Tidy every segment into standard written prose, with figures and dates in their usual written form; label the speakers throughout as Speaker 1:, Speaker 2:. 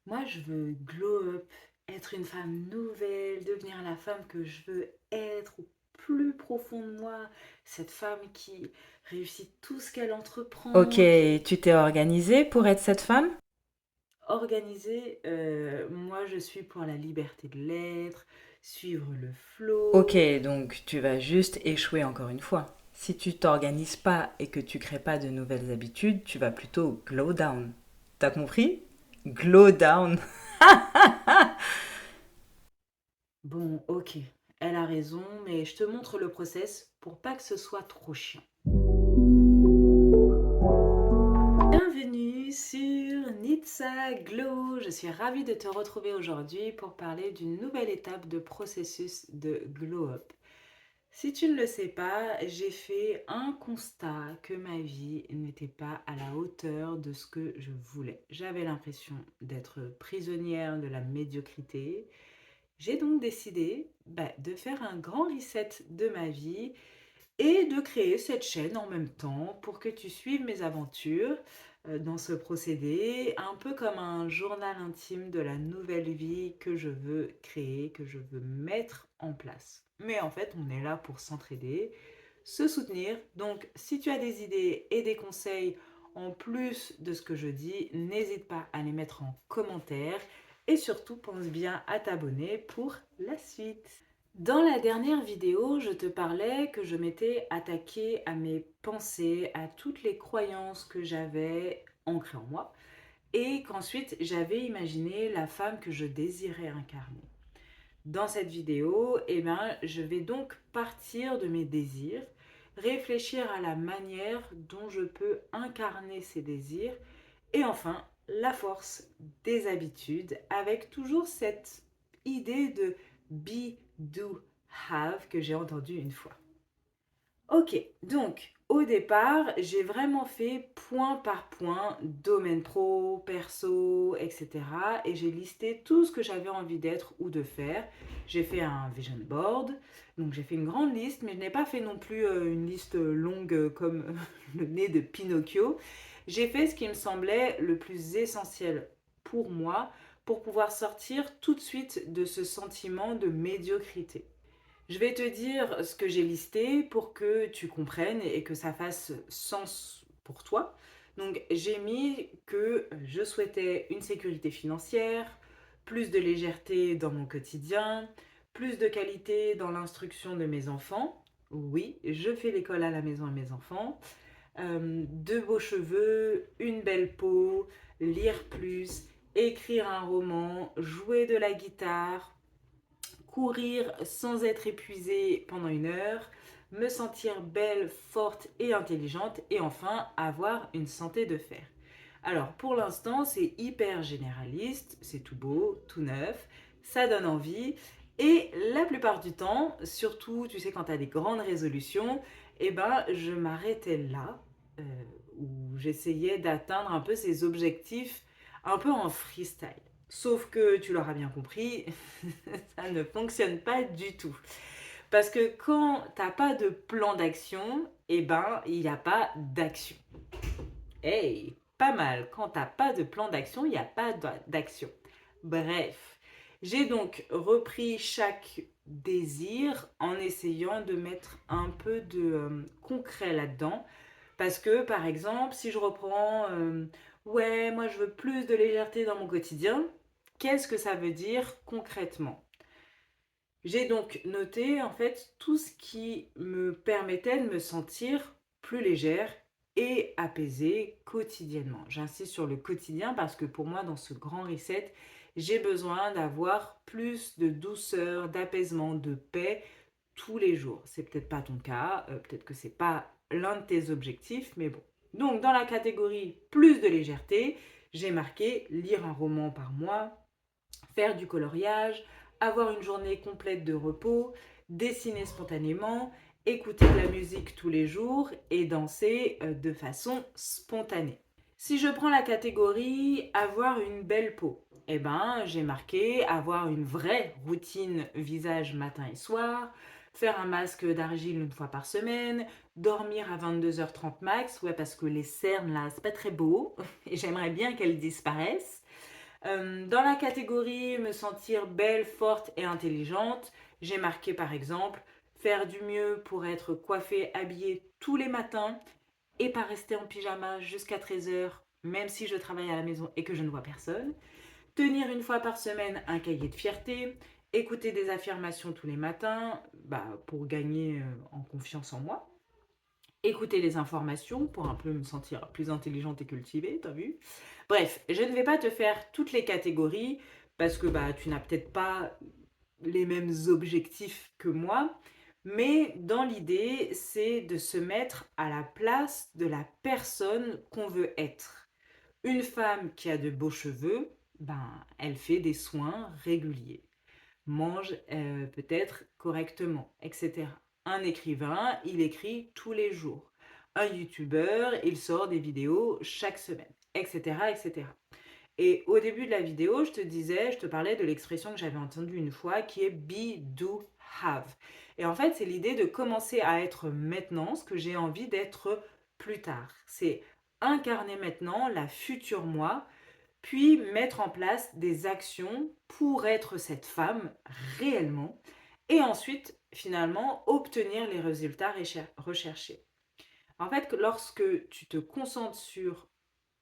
Speaker 1: Moi, je veux glow up, être une femme nouvelle, devenir la femme que je veux être au plus profond de moi, cette femme qui réussit tout ce qu'elle
Speaker 2: Ok,
Speaker 1: entreprend, qui
Speaker 2: tu t'es organisée pour être cette femme?
Speaker 1: est organisée. Moi, je suis pour la liberté de l'être, suivre le
Speaker 2: Ok,
Speaker 1: flow.
Speaker 2: donc tu vas juste échouer encore une fois. Si tu t'organises pas et que tu crées pas de nouvelles habitudes, tu vas plutôt glow down. T'as compris? Glow down.
Speaker 1: Bon, ok, elle a raison, mais je te montre le process pour pas que ce soit trop chiant. Bienvenue sur Nitsa Glow. Je suis ravie de te retrouver aujourd'hui pour parler d'une nouvelle étape de processus de Glow Up. Si tu ne le sais pas, j'ai fait un constat que ma vie n'était pas à la hauteur de ce que je voulais. J'avais l'impression d'être prisonnière de la médiocrité. J'ai donc décidé de faire un grand reset de ma vie et de créer cette chaîne en même temps pour que tu suives mes aventures dans ce procédé, un peu comme un journal intime de la nouvelle vie que je veux créer, que je veux mettre en place. Mais en fait, on est là pour s'entraider, se soutenir. Donc, si tu as des idées et des conseils en plus de ce que je dis, n'hésite pas à les mettre en commentaire et surtout pense bien à t'abonner pour la suite. Dans la dernière vidéo, je te parlais que je m'étais attaquée à mes pensées, à toutes les croyances que j'avais ancrées en moi, et qu'ensuite j'avais imaginé la femme que je désirais incarner. Dans cette vidéo, je vais donc partir de mes désirs, réfléchir à la manière dont je peux incarner ces désirs, et enfin la force des habitudes, avec toujours cette idée de be, do, have que j'ai entendue une fois. Ok, donc au départ, j'ai vraiment fait point par point, domaine pro, perso, etc. Et j'ai listé tout ce que j'avais envie d'être ou de faire. J'ai fait un vision board, donc j'ai fait une grande liste, mais je n'ai pas fait non plus une liste longue comme le nez de Pinocchio. J'ai fait ce qui me semblait le plus essentiel pour moi pour pouvoir sortir tout de suite de ce sentiment de médiocrité. Je vais te dire ce que j'ai listé pour que tu comprennes et que ça fasse sens pour toi. Donc j'ai mis que je souhaitais une sécurité financière, plus de légèreté dans mon quotidien, plus de qualité dans l'instruction de mes enfants. Oui, je fais l'école à la maison à mes enfants. De beaux cheveux, une belle peau, lire plus, écrire un roman, jouer de la guitare, courir sans être épuisée pendant 1 heure, me sentir belle, forte et intelligente, et enfin avoir une santé de fer. Alors pour l'instant c'est hyper généraliste, c'est tout beau, tout neuf, ça donne envie, et la plupart du temps, surtout tu sais quand tu as des grandes résolutions, je m'arrêtais là, euh, où j'essayais d'atteindre un peu ces objectifs un peu en freestyle. Sauf que tu l'auras bien compris, ça ne fonctionne pas du tout. Parce que quand t'as pas de plan d'action, il n'y a pas d'action. Hey, pas mal. Quand t'as pas de plan d'action, il n'y a pas d'action. Bref, j'ai donc repris chaque désir en essayant de mettre un peu de concret là-dedans. Parce que, par exemple, si je reprends, ouais, moi je veux plus de légèreté dans mon quotidien, qu'est-ce que ça veut dire concrètement? J'ai donc noté en fait tout ce qui me permettait de me sentir plus légère et apaisée quotidiennement. J'insiste sur le quotidien parce que pour moi, dans ce grand reset, j'ai besoin d'avoir plus de douceur, d'apaisement, de paix tous les jours. C'est peut-être pas ton cas, peut-être que c'est pas l'un de tes objectifs, mais bon. Donc dans la catégorie plus de légèreté, j'ai marqué lire un roman par mois, faire du coloriage, avoir une journée complète de repos, dessiner spontanément, écouter de la musique tous les jours et danser de façon spontanée. Si je prends la catégorie avoir une belle peau, j'ai marqué avoir une vraie routine visage matin et soir, faire un masque d'argile 1 fois par semaine, dormir à 22h30 max, ouais parce que les cernes là c'est pas très beau et j'aimerais bien qu'elles disparaissent. Dans la catégorie me sentir belle, forte et intelligente, j'ai marqué par exemple faire du mieux pour être coiffée, habillée tous les matins et pas rester en pyjama jusqu'à 13 heures, même si je travaille à la maison et que je ne vois personne. Tenir une fois par semaine un cahier de fierté, écouter des affirmations tous les matins pour gagner en confiance en moi. Écouter les informations pour un peu me sentir plus intelligente et cultivée, t'as vu? Bref, je ne vais pas te faire toutes les catégories parce que tu n'as peut-être pas les mêmes objectifs que moi, mais dans l'idée, c'est de se mettre à la place de la personne qu'on veut être. Une femme qui a de beaux cheveux, elle fait des soins réguliers, mange peut-être correctement, etc. Un écrivain, il écrit tous les jours. Un youtubeur, il sort des vidéos chaque semaine, etc., etc. Et au début de la vidéo, je te parlais de l'expression que j'avais entendue une fois qui est be, do, have. Et en fait, c'est l'idée de commencer à être maintenant ce que j'ai envie d'être plus tard. C'est incarner maintenant la future moi, puis mettre en place des actions pour être cette femme réellement, et ensuite, finalement, obtenir les résultats recherchés. En fait, lorsque tu te concentres sur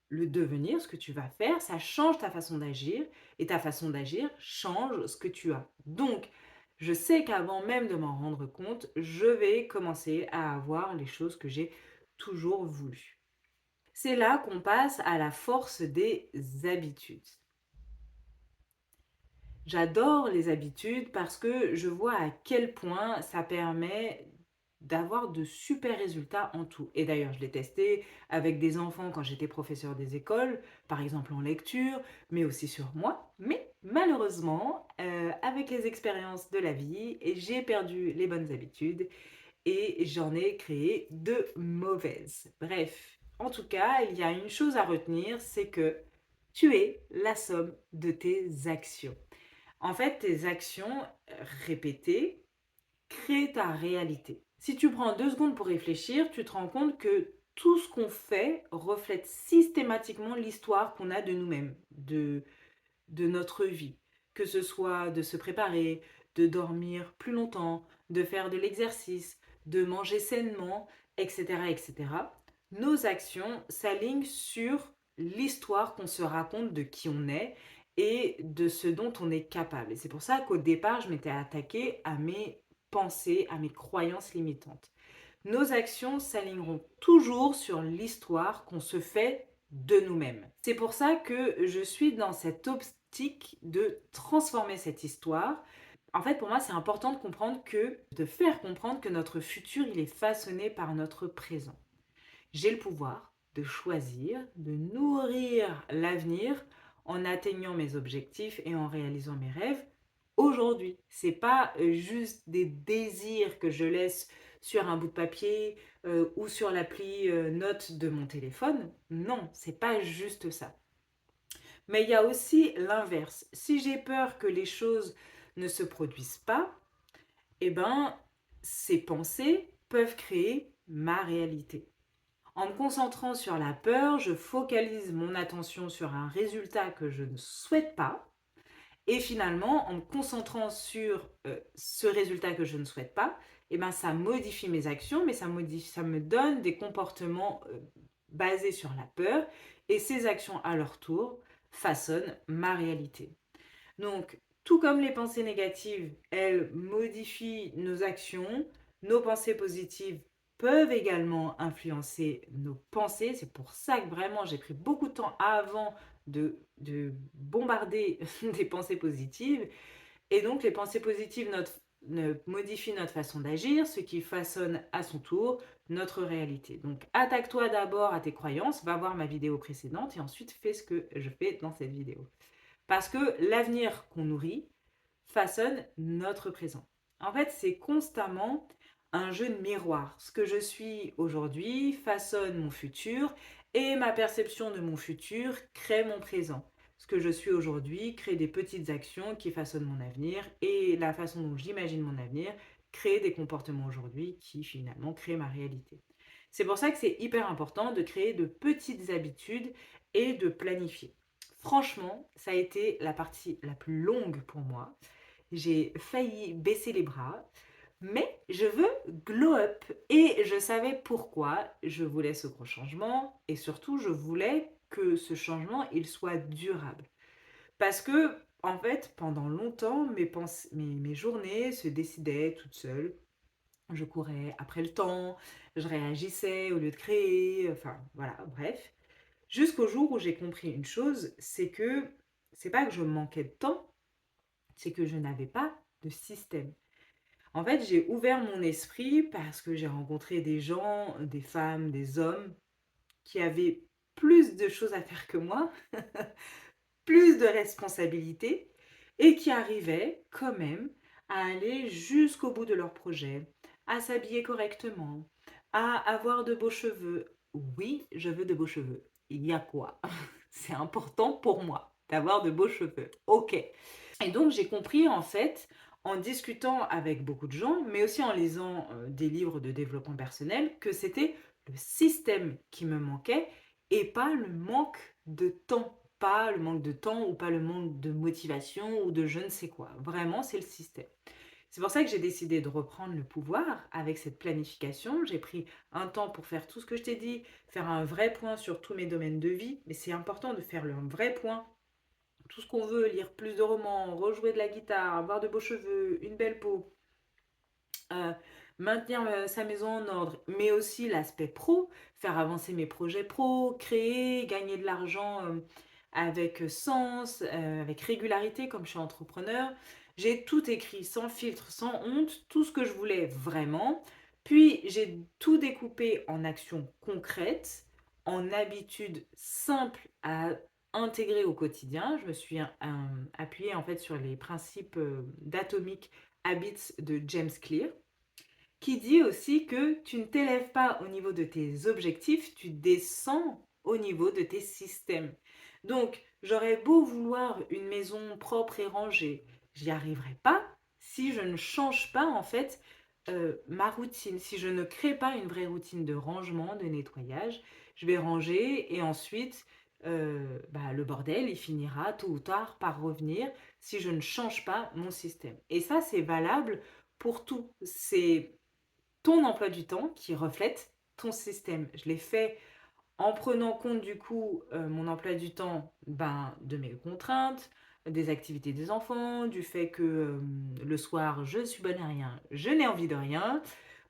Speaker 1: le devenir, ce que tu vas faire, ça change ta façon d'agir et ta façon d'agir change ce que tu as. Donc, je sais qu'avant même de m'en rendre compte, je vais commencer à avoir les choses que j'ai toujours voulu. C'est là qu'on passe à la force des habitudes. J'adore les habitudes parce que je vois à quel point ça permet d'avoir de super résultats en tout. Et d'ailleurs, je l'ai testé avec des enfants quand j'étais professeur des écoles, par exemple en lecture, mais aussi sur moi. Mais malheureusement, avec les expériences de la vie, j'ai perdu les bonnes habitudes et j'en ai créé de mauvaises. Bref, en tout cas, il y a une chose à retenir, c'est que tu es la somme de tes actions. En fait, tes actions répétées créent ta réalité. Si tu prends 2 secondes pour réfléchir, tu te rends compte que tout ce qu'on fait reflète systématiquement l'histoire qu'on a de nous-mêmes, de notre vie. Que ce soit de se préparer, de dormir plus longtemps, de faire de l'exercice, de manger sainement, etc., etc. Nos actions s'alignent sur l'histoire qu'on se raconte de qui on est et de ce dont on est capable. Et c'est pour ça qu'au départ, je m'étais attaquée à mes pensées, à mes croyances limitantes. Nos actions s'aligneront toujours sur l'histoire qu'on se fait de nous-mêmes. C'est pour ça que je suis dans cette optique de transformer cette histoire. En fait, pour moi, c'est important de faire comprendre que notre futur, il est façonné par notre présent. J'ai le pouvoir de choisir, de nourrir l'avenir en atteignant mes objectifs et en réalisant mes rêves aujourd'hui. C'est pas juste des désirs que je laisse sur un bout de papier ou sur l'appli notes de mon téléphone. Non, c'est pas juste ça. Mais il y a aussi l'inverse. Si j'ai peur que les choses ne se produisent pas, eh ben, ces pensées peuvent créer ma réalité. En me concentrant sur la peur, je focalise mon attention sur un résultat que je ne souhaite pas. Et finalement, en me concentrant sur ce résultat que je ne souhaite pas, ça modifie mes actions, mais ça me donne des comportements basés sur la peur. Et ces actions, à leur tour, façonnent ma réalité. Donc, tout comme les pensées négatives, elles modifient nos actions, nos pensées positives peuvent également influencer nos pensées. C'est pour ça que vraiment j'ai pris beaucoup de temps avant de bombarder des pensées positives. Et donc les pensées positives modifient notre façon d'agir, ce qui façonne à son tour notre réalité. Donc attaque-toi d'abord à tes croyances, va voir ma vidéo précédente et ensuite fais ce que je fais dans cette vidéo. Parce que l'avenir qu'on nourrit façonne notre présent. En fait, c'est constamment un jeu de miroir. Ce que je suis aujourd'hui façonne mon futur et ma perception de mon futur crée mon présent. Ce que je suis aujourd'hui crée des petites actions qui façonnent mon avenir et la façon dont j'imagine mon avenir crée des comportements aujourd'hui qui finalement créent ma réalité. C'est pour ça que c'est hyper important de créer de petites habitudes et de planifier. franchement, ça a été la partie la plus longue pour moi. J'ai failli baisser les bras, mais je veux glow up et je savais pourquoi je voulais ce gros changement et surtout je voulais que ce changement il soit durable. Parce que en fait, pendant longtemps, mes journées se décidaient toutes seules. Je courais après le temps, je réagissais au lieu de créer, enfin voilà, bref. Jusqu'au jour où j'ai compris une chose, c'est pas que je manquais de temps, c'est que je n'avais pas de système. En fait, j'ai ouvert mon esprit parce que j'ai rencontré des gens, des femmes, des hommes qui avaient plus de choses à faire que moi, plus de responsabilités et qui arrivaient quand même à aller jusqu'au bout de leur projet, à s'habiller correctement, à avoir de beaux cheveux. Oui, je veux de beaux cheveux. Il y a quoi? C'est important pour moi d'avoir de beaux cheveux. Ok. Et donc j'ai compris en fait, en discutant avec beaucoup de gens, mais aussi en lisant des livres de développement personnel, que c'était le système qui me manquait et pas le manque de temps. Pas le manque de temps ou pas le manque de motivation ou de je ne sais quoi. Vraiment, c'est le système. C'est pour ça que j'ai décidé de reprendre le pouvoir avec cette planification. J'ai pris un temps pour faire tout ce que je t'ai dit, faire un vrai point sur tous mes domaines de vie. Mais c'est important de faire le vrai point tout ce qu'on veut, lire plus de romans, rejouer de la guitare, avoir de beaux cheveux, une belle peau, euh, maintenir sa maison en ordre, mais aussi l'aspect pro, faire avancer mes projets pro, créer, gagner de l'argent avec sens, avec régularité comme je suis entrepreneur. J'ai tout écrit sans filtre, sans honte, tout ce que je voulais vraiment. Puis j'ai tout découpé en actions concrètes, en habitudes simples à intégrer au quotidien. Je me suis appuyée en fait sur les principes d'Atomic Habits de James Clear qui dit aussi que tu ne t'élèves pas au niveau de tes objectifs, tu descends au niveau de tes systèmes. Donc, j'aurais beau vouloir une maison propre et rangée, j'y arriverai pas si je ne change pas en fait ma routine, si je ne crée pas une vraie routine de rangement, de nettoyage. Je vais ranger et ensuite le bordel, il finira tôt ou tard par revenir si je ne change pas mon système. Et ça, c'est valable pour tout. C'est ton emploi du temps qui reflète ton système. Je l'ai fait en prenant compte du coup mon emploi du temps de mes contraintes, des activités des enfants, du fait que le soir je suis bonne à rien, je n'ai envie de rien.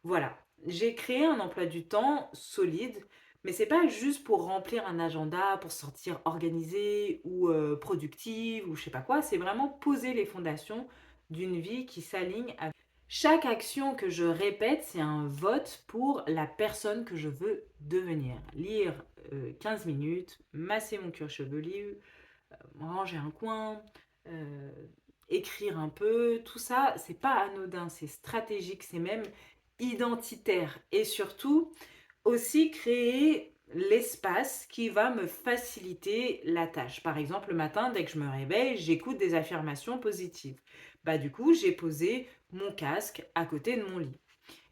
Speaker 1: Voilà, j'ai créé un emploi du temps solide, mais c'est pas juste pour remplir un agenda, pour sortir organisée ou productive ou je sais pas quoi, c'est vraiment poser les fondations d'une vie qui s'aligne avec chaque action que je répète, c'est un vote pour la personne que je veux devenir. Lire 15 minutes, masser mon cuir chevelu, ranger un coin, euh, écrire un peu, tout ça, c'est pas anodin, c'est stratégique, c'est même identitaire. Et surtout, aussi créer l'espace qui va me faciliter la tâche. Par exemple, le matin, dès que je me réveille, j'écoute des affirmations positives. Du coup, j'ai posé mon casque à côté de mon lit.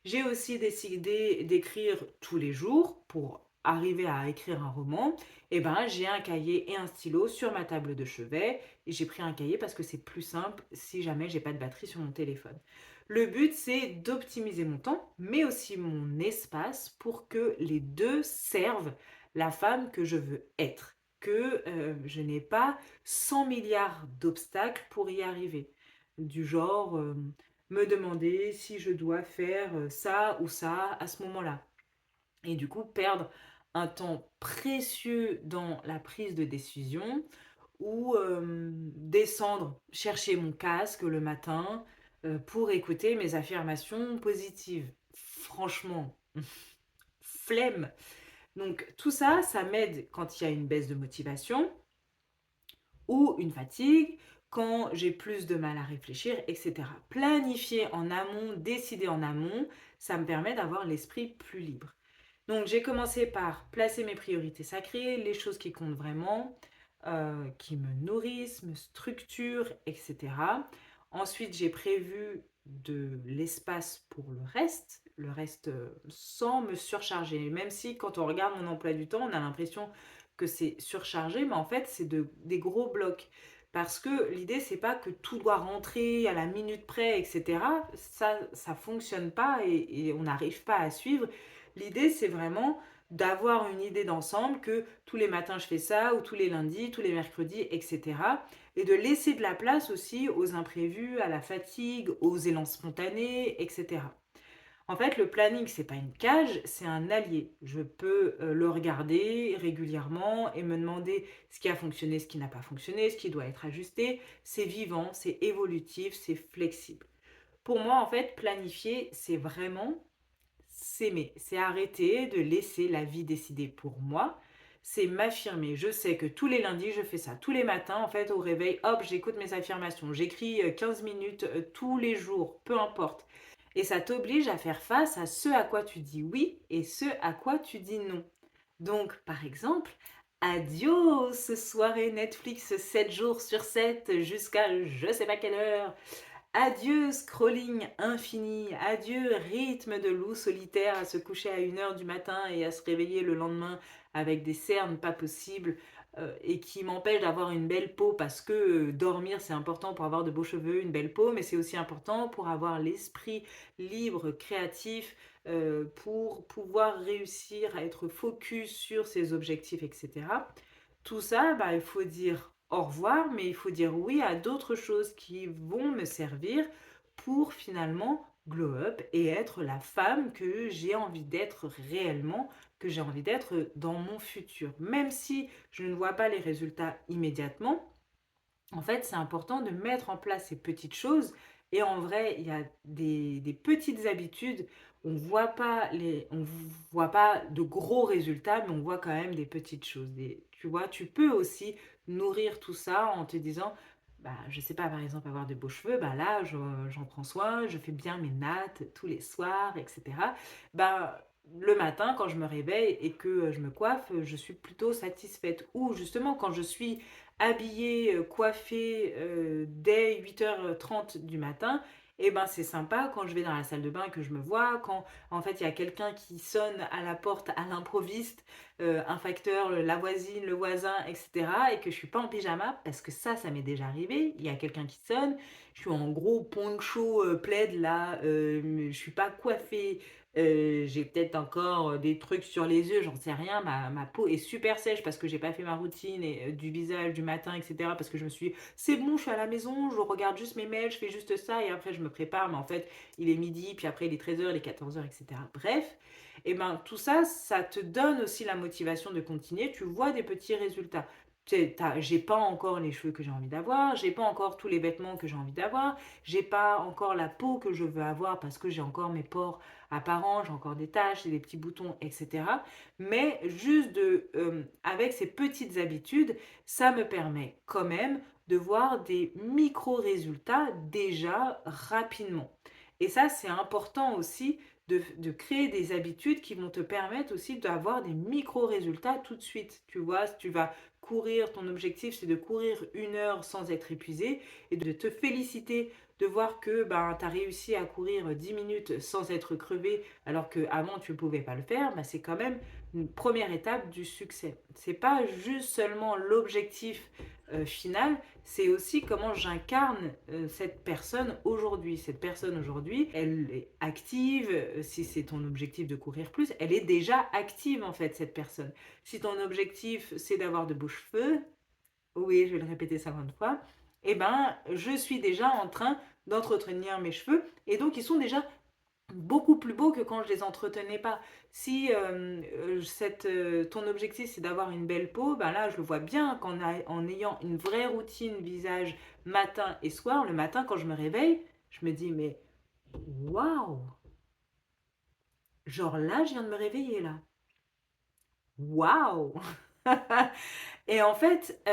Speaker 1: J'ai aussi décidé d'écrire tous les jours pour arriver à écrire un roman. J'ai un cahier et un stylo sur ma table de chevet. Et j'ai pris un cahier parce que c'est plus simple si jamais j'ai pas de batterie sur mon téléphone. Le but, c'est d'optimiser mon temps, mais aussi mon espace pour que les deux servent la femme que je veux être. Que je n'ai pas 100 milliards d'obstacles pour y arriver. Du genre, me demander si je dois faire ça ou ça à ce moment-là. Et du coup, perdre un temps précieux dans la prise de décision ou descendre chercher mon casque le matin pour écouter mes affirmations positives. Franchement, flemme. Donc tout ça, ça m'aide quand il y a une baisse de motivation ou une fatigue, quand j'ai plus de mal à réfléchir, etc. Planifier en amont, décider en amont, ça me permet d'avoir l'esprit plus libre. Donc j'ai commencé par placer mes priorités sacrées, les choses qui comptent vraiment, qui me nourrissent, me structurent, etc. Ensuite j'ai prévu de l'espace pour le reste sans me surcharger. Même si quand on regarde mon emploi du temps, on a l'impression que c'est surchargé, mais en fait, c'est des gros blocs. Parce que l'idée, c'est pas que tout doit rentrer à la minute près, etc. Ça fonctionne pas et on n'arrive pas à suivre. L'idée, c'est vraiment d'avoir une idée d'ensemble que tous les matins je fais ça, ou tous les lundis, tous les mercredis, etc. Et de laisser de la place aussi aux imprévus, à la fatigue, aux élans spontanés, etc. En fait, le planning, c'est pas une cage, c'est un allié. Je peux le regarder régulièrement et me demander ce qui a fonctionné, ce qui n'a pas fonctionné, ce qui doit être ajusté. C'est vivant, c'est évolutif, c'est flexible. Pour moi, en fait, planifier, c'est vraiment s'aimer. C'est arrêter de laisser la vie décider pour moi. C'est m'affirmer. Je sais que tous les lundis, je fais ça. Tous les matins, en fait, au réveil, hop, j'écoute mes affirmations. J'écris 15 minutes tous les jours, peu importe. Et ça t'oblige à faire face à ce à quoi tu dis oui et ce à quoi tu dis non. Donc, par exemple, adios soirée Netflix 7 jours sur 7 jusqu'à je sais pas quelle heure. Adieu scrolling infini, adieu rythme de loup solitaire à se coucher à 1 heure du matin et à se réveiller le lendemain avec des cernes pas possibles et qui m'empêchent d'avoir une belle peau parce que dormir c'est important pour avoir de beaux cheveux, une belle peau, mais c'est aussi important pour avoir l'esprit libre, créatif, pour pouvoir réussir à être focus sur ses objectifs, etc. Tout ça, bah, il faut dire au revoir, mais il faut dire oui à d'autres choses qui vont me servir pour finalement glow up et être la femme que j'ai envie d'être réellement, que j'ai envie d'être dans mon futur. Même si je ne vois pas les résultats immédiatement, en fait, c'est important de mettre en place ces petites choses. Et en vrai, il y a des petites habitudes. On voit pas de gros résultats, mais on voit quand même des petites choses. Tu vois, tu peux aussi nourrir tout ça en te disant, bah, je sais pas, par exemple, avoir de beaux cheveux, bah là, j'en prends soin, je fais bien mes nattes tous les soirs, etc. Bah, le matin, quand je me réveille et que je me coiffe, je suis plutôt satisfaite. Ou justement, quand je suis habillée, coiffée dès 8h30 du matin, et ben c'est sympa quand je vais dans la salle de bain que je me vois, quand en fait il y a quelqu'un qui sonne à la porte à l'improviste, un facteur, la voisine, le voisin, etc. Et que je suis pas en pyjama, parce que ça m'est déjà arrivé, il y a quelqu'un qui sonne, je suis en gros poncho plaid là, je suis pas coiffée, j'ai peut-être encore des trucs sur les yeux, j'en sais rien. Ma peau est super sèche parce que j'ai pas fait ma routine du visage du matin, etc. Parce que je me suis dit, c'est bon, je suis à la maison, je regarde juste mes mails, je fais juste ça et après je me prépare. Mais en fait, il est midi, puis après il est 13h, il est 14h, etc. Bref, et ben tout ça, ça te donne aussi la motivation de continuer. Tu vois des petits résultats. J'ai pas encore les cheveux que j'ai envie d'avoir, j'ai pas encore tous les vêtements que j'ai envie d'avoir, j'ai pas encore la peau que je veux avoir parce que j'ai encore mes pores apparents, j'ai encore des taches et des petits boutons, etc. Mais juste avec ces petites habitudes, ça me permet quand même de voir des micro-résultats déjà rapidement. Et ça, c'est important aussi de créer des habitudes qui vont te permettre aussi d'avoir des micro-résultats tout de suite. Tu vois, si tu vas courir, ton objectif c'est de courir 1 heure sans être épuisé et de te féliciter de voir que ben, tu as réussi à courir 10 minutes sans être crevé alors qu'avant tu ne pouvais pas le faire, ben, c'est quand même une première étape du succès. C'est pas juste seulement l'objectif final, c'est aussi comment j'incarne cette personne aujourd'hui. Cette personne aujourd'hui, elle est active, si c'est ton objectif de courir plus, elle est déjà active en fait, cette personne. Si ton objectif c'est d'avoir de beaux cheveux, oui, je vais le répéter 50 fois, eh ben, je suis déjà en train d'entretenir mes cheveux et donc ils sont déjà beaucoup plus beaux que quand je les entretenais pas. Si ton objectif c'est d'avoir une belle peau, ben là je le vois bien en ayant une vraie routine visage matin et soir. Le matin quand je me réveille, je me dis mais waouh, genre là je viens de me réveiller là. Waouh. Et en fait,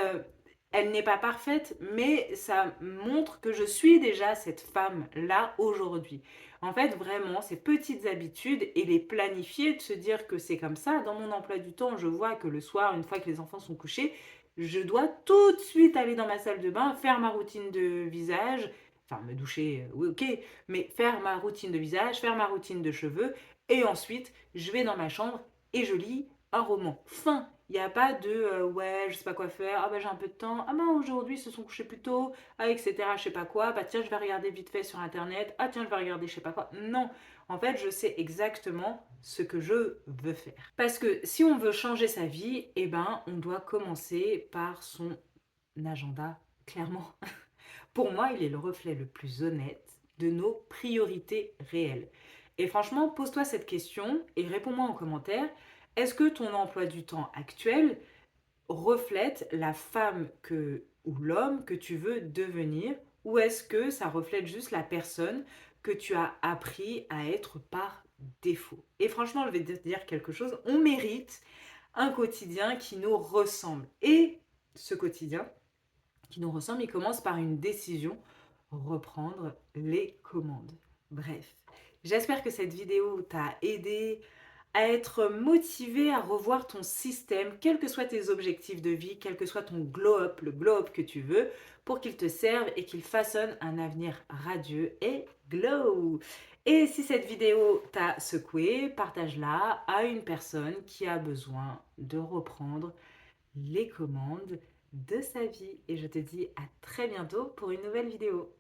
Speaker 1: elle n'est pas parfaite, mais ça montre que je suis déjà cette femme-là aujourd'hui. En fait, vraiment, ces petites habitudes et les planifier, de se dire que c'est comme ça. Dans mon emploi du temps, je vois que le soir, une fois que les enfants sont couchés, je dois tout de suite aller dans ma salle de bain, faire ma routine de visage, enfin me doucher, oui ok, mais faire ma routine de visage, faire ma routine de cheveux, et ensuite je vais dans ma chambre et je lis un roman. Fin. Il n'y a pas de ouais, je sais pas quoi faire, ah bah j'ai un peu de temps, ah bah aujourd'hui ils se sont couchés plus tôt, ah etc. Je sais pas quoi, bah tiens, je vais regarder vite fait sur internet, ah tiens, je vais regarder je sais pas quoi. Non, en fait, je sais exactement ce que je veux faire. Parce que si on veut changer sa vie, eh ben, on doit commencer par son agenda, clairement. Pour moi, il est le reflet le plus honnête de nos priorités réelles. Et franchement, pose-toi cette question et réponds-moi en commentaire. Est-ce que ton emploi du temps actuel reflète la femme ou l'homme que tu veux devenir, ou est-ce que ça reflète juste la personne que tu as appris à être par défaut? Et franchement, je vais te dire quelque chose, on mérite un quotidien qui nous ressemble. Et ce quotidien qui nous ressemble, il commence par une décision, reprendre les commandes. Bref, j'espère que cette vidéo t'a aidé à être motivé à revoir ton système, quels que soient tes objectifs de vie, quel que soit ton glow-up, le glow-up que tu veux, pour qu'il te serve et qu'il façonne un avenir radieux et glow. Et si cette vidéo t'a secoué, partage-la à une personne qui a besoin de reprendre les commandes de sa vie. Et je te dis à très bientôt pour une nouvelle vidéo.